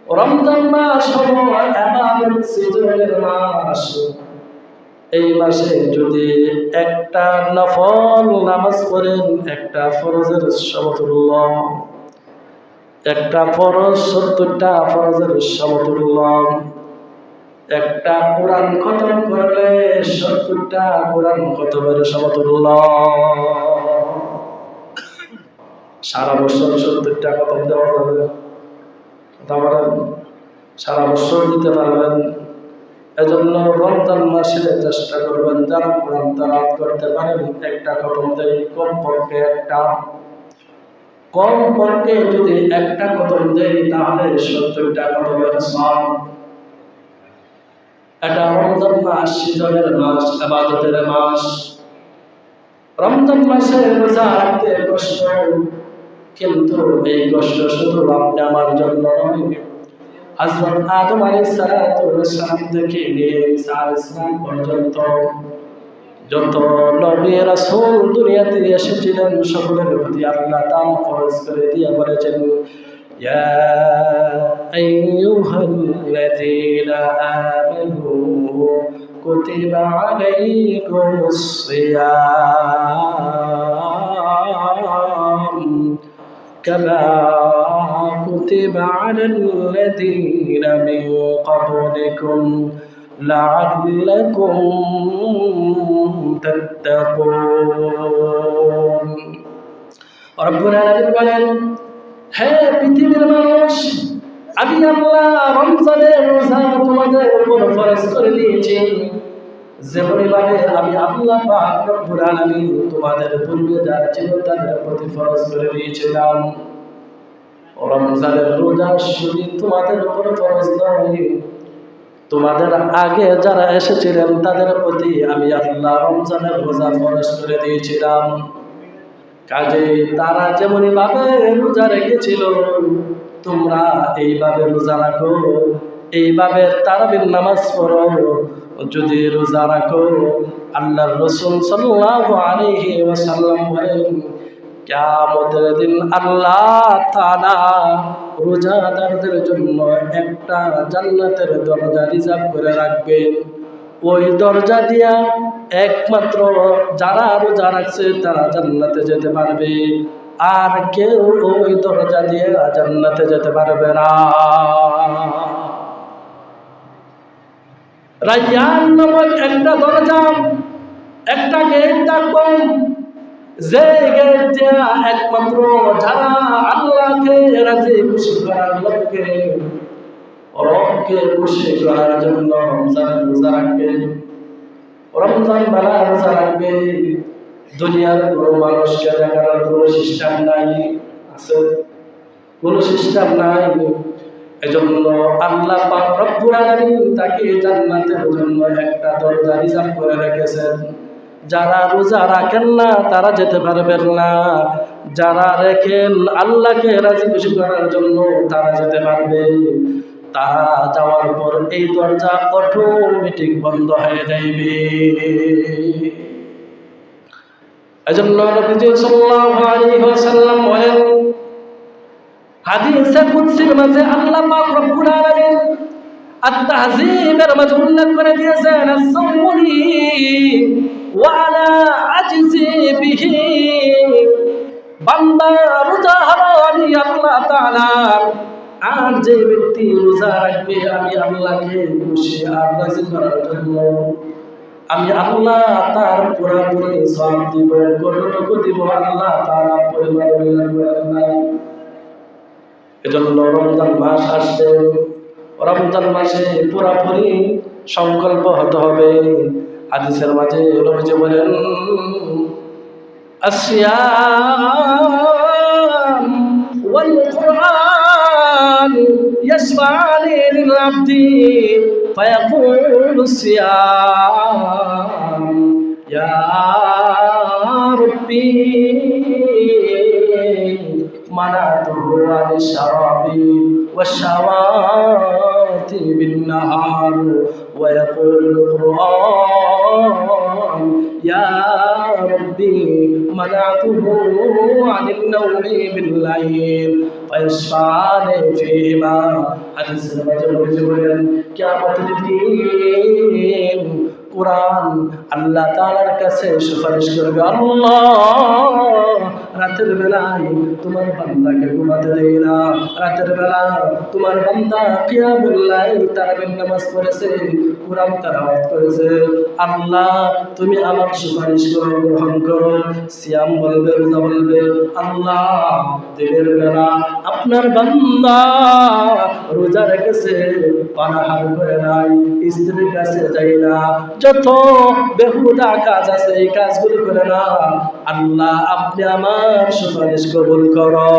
রমজান মাস হলো ইবাদত সিজনের মাস। এই মাসে যদি একটা নফল নামাজ পড়েন, একটা ফরজের সমতুল্য, একটা ফরজ 70টা ফরজের সমতুল্য, একটা কোরআন খতম করলে 70টা কোরআন খতমের সমতুল্য। সারা বছর 70টা খতম দেওয়া যাবে? তাহলে সারা বছর দিতে পারবেন। এজন্য রমজান মাসে চেষ্টা করবেন যারা কোরআন তেলাওয়াত করতে পারেন একটা খতম দেয়, কমপক্ষে যদি একটা খতম দেয় তাহলে 70টা খতমের সওয়াব। এটা রমজান মাস সিজনের মাস, ইবাদতের মাস। রমজান মাসে রোজা রাখতে কষ্ট, কিন্তু এই কষ্ট শুধু আপনি আমার জন্য নয়, হযরত আদম আলাইহিস সালাম থেকে নিয়ে ঈসা আলাইহিস সালাম পর্যন্ত যত নবী রাসূল দুনিয়াতে এসেছিলেন সকলের প্রতি আল্লাহ তাআলা ফরজ করে দিয়ে বলেছেন, ইয়া আইয়ুহাল্লাযীনা আমানু কুতিবা আলাইকুমুস সিয়াম কামা كتب على الذين من قبلكم لعلكم تتقون। রব্বুল আলামিন বলেন, হে পৃথিবীর মানুষ, আমি আল্লাহ রমজানের রোজা তোমাদের উপর ফরজ করে দিয়েছি, যেমনিভাবে আমি আল্লাহ পাক রব্বুল আলামিন তোমাদের পূর্বে যারা ছিল তাদের প্রতি ফরজ করে দিয়েছিলাম। রমজানের রোজা শুধু তোমাদের উপর ফরজ নয়, তোমাদের আগে যারা এসেছিলেন তাদের প্রতি আমি আল্লাহ রমজানের রোজা ফরজ করে দিয়েছিলাম। কাজে তারা যেমনি ভাবে রোজা রেখেছিল তোমরা এইভাবে রোজা রাখো, এইভাবে তারাবির নামাজ পড়ো। যদি রোজা রাখো, আল্লাহর রাসূল সাল্লাল্লাহু আলাইহি ওয়াসাল্লাম বলেন, কিয়ামতের দিন আল্লাহ তাআলা রোজাদারদের জন্য একটা জান্নাতের দরজা রিজার্ভ করে রাখবেন। ওই দরজা দিয়া একমাত্র যারা রোজা রাখছে তারা জান্নাতে যেতে পারবে, আর কেউ ওই দরজা দিয়ে জান্নাতে যেতে পারবে না। রায়্যান নামক একটা দরজা, একটা গেট থাকবে, যে গেট দিয়া একমাত্র যারা আল্লাহকে রাজি খুশি করার লক্ষ্যে, রবকে খুশি করার জন্য রমজান রোজা রাখবে, রমজান মালা রোজা রাখবে। দুনিয়ার কোনো মানুষকে দেখার কোনো সিস্টেম নাই, আছে কোনো সিস্টেম নাই। এজন্য আল্লাহ পাক রব্বুল আলামিন তাকে জান্নাতের জন্য একটা দরজা রিজার্ভ করে রেখেছেন। যারা রোজা রাখেন না তারা যেতে পারবেন না, যারা রাখেন আল্লাহকে রাজি খুশি করার জন্য তারা যেতে পারবে। তারা যাওয়ার পর এই দরজা অটোমেটিক বন্ধ হয়ে যাইবে। এজন্য নবীজি সাল্লাল্লাহু আলাইহি ওয়াসাল্লাম বলেন, হাদিসে কুদসির মাঝে আল্লাহ পাক রব্বুল আলামিন আত-তাহযীবের মাঝে উল্লেখ করে দিয়েছেন, আস-সাওমুলি ওয়া আলা আজজি বিহি, বান্দা রোজা হলো আমি আল্লাহ তাআলা, আর যে ব্যক্তি রোজা রাখবে আমি আল্লাহকে খুশি আর রাজি করার জন্য, আমি আল্লাহ তার পুরোপুরি সওয়াব দিব, কতটুকু দিব আল্লাহ তাআলা পরিমাণ নাই। এজন্য রমজান মাস আসছে, রমজান মাসে পুরোপুরি সংকল্প হতে হবে। হাদিসের মাঝে নবীজি বলেন, আসিয়াম ওয়াল কুরআন ইয়াশফা'আনি লিল আবদি ফায়াকুলু সিয়াম ইয়া রাব্বি মানাতুহু আনিশ শারাবি ওয়াশ-শাওয়াতি বিন-নাহার ওয়া ইয়াকুলুল কুরআন ইয়া রাব্বি মানাতুহু আনিন-নাওমি বিল-লাইল ফায়াশফা'আনি ফীমা হাদিসের মাঝে নবীজি বলেন কিয়ামতের দিন কোরআন আল্লাহ তাআলার কাছে সুপারিশ করবে, আল্লাহ রাতের বেলায় তোমার বান্দাকে ঘুমাতে দেয় না, রাতের বেলা তোমার বান্দা কিয়ামুল লাইল তারাবির নামাজ পড়েছে, কোরআন তেলাওয়াত করেছে, আল্লাহ তুমি আমার সুপারিশ করো, গ্রহণ করো। সিয়াম বলবে, রোজা বলবে, আল্লাহ দিনের বেলা আপনার বান্দা রোজা রেখেছে, পানাহার করে নাই, স্ত্রীর কাছে যাই না, যত বেহুদা কাজ আছে এই কাজগুলো করে না, আল্লাহ আপনি আমার সুপারিশ কবুল করো।